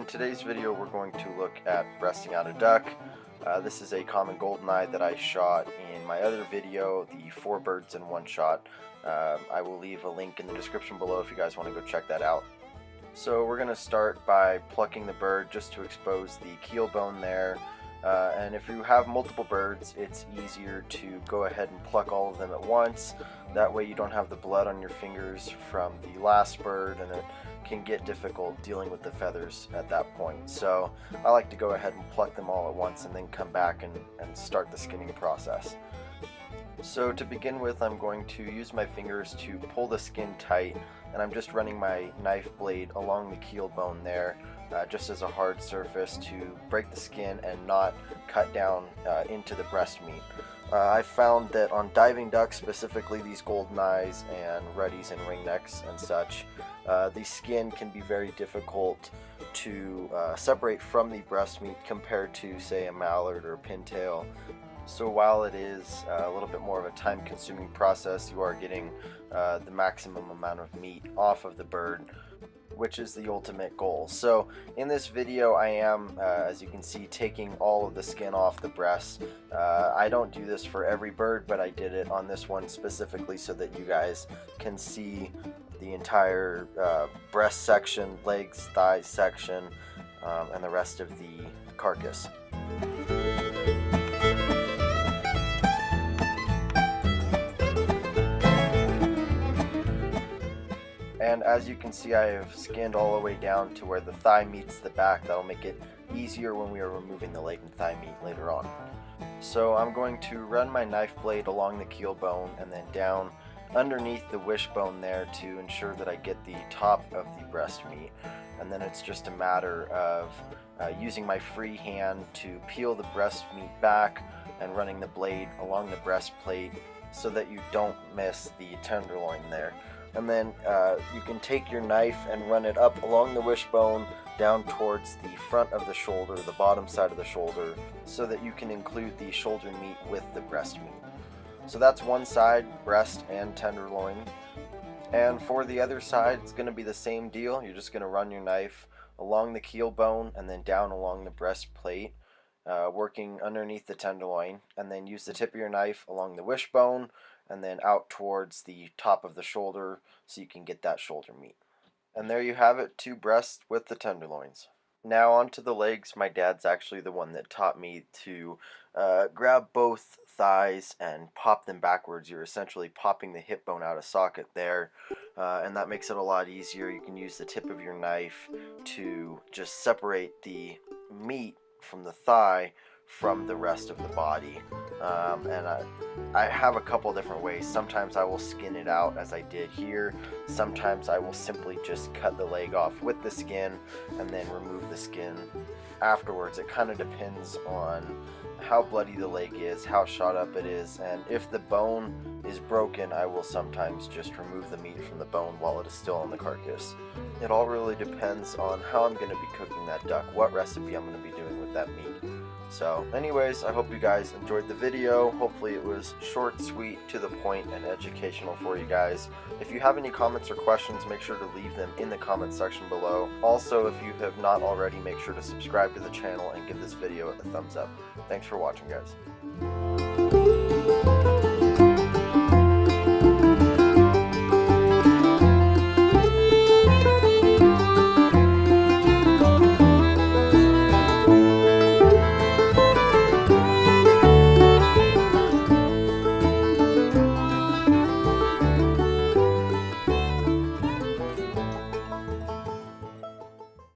today's video we're going to look at breasting out a duck. This is a common goldeneye that I shot in my other video, the 4 birds in 1 shot. I will leave a link in the description below if you guys want to go check that out. So we're going to start by plucking the bird just to expose the keel bone there. And if you have multiple birds, it's easier to go ahead and pluck all of them at once. That way you don't have the blood on your fingers from the last bird, and it can get difficult dealing with the feathers at that point. So I like to go ahead and pluck them all at once and then come back and start the skinning process. So to begin with, I'm going to use my fingers to pull the skin tight, and I'm just running my knife blade along the keel bone there, just as a hard surface to break the skin and not cut down into the breast meat. I found that on diving ducks, specifically these goldeneyes and ruddies and ringnecks and such, the skin can be very difficult to separate from the breast meat compared to, say, a mallard or a pintail. So while it is a little bit more of a time-consuming process, you are getting the maximum amount of meat off of the bird, which is the ultimate goal. So in this video I am, as you can see, taking all of the skin off the breast. I don't do this for every bird, but I did it on this one specifically so that you guys can see the entire breast section, legs, thighs section, and the rest of the carcass. And as you can see, I have skinned all the way down to where the thigh meets the back. That'll make it easier when we are removing the leg and thigh meat later on. So I'm going to run my knife blade along the keel bone and then down underneath the wishbone there to ensure that I get the top of the breast meat. And then it's just a matter of using my free hand to peel the breast meat back and running the blade along the breastplate so that you don't miss the tenderloin there. And then you can take your knife and run it up along the wishbone down towards the front of the shoulder, the bottom side of the shoulder, so that you can include the shoulder meat with the breast meat. So that's one side, breast and tenderloin. And for the other side, it's going to be the same deal. You're just going to run your knife along the keel bone and then down along the breastplate, working underneath the tenderloin, and then use the tip of your knife along the wishbone and then out towards the top of the shoulder so you can get that shoulder meat. And there you have it, 2 breasts with the tenderloins. Now onto the legs. My dad's actually the one that taught me to grab both thighs and pop them backwards. You're essentially popping the hip bone out of socket there, and that makes it a lot easier. You can use the tip of your knife to just separate the meat from the thigh from the rest of the body. And I have a couple different ways. Sometimes I will skin it out as I did here. Sometimes I will simply just cut the leg off with the skin and then remove the skin afterwards. It kind of depends on how bloody the leg is, how shot up it is, and if the bone is broken, I will sometimes just remove the meat from the bone while it is still on the carcass. It all really depends on how I'm going to be cooking that duck, what recipe I'm going to be doing with that meat. So anyways, I hope you guys enjoyed the video. Hopefully it was short, sweet, to the point, and educational for you guys. If you have any comments or questions, make sure to leave them in the comment section below. Also, if you have not already, make sure to subscribe to the channel and give this video a thumbs up. Thanks for watching, guys.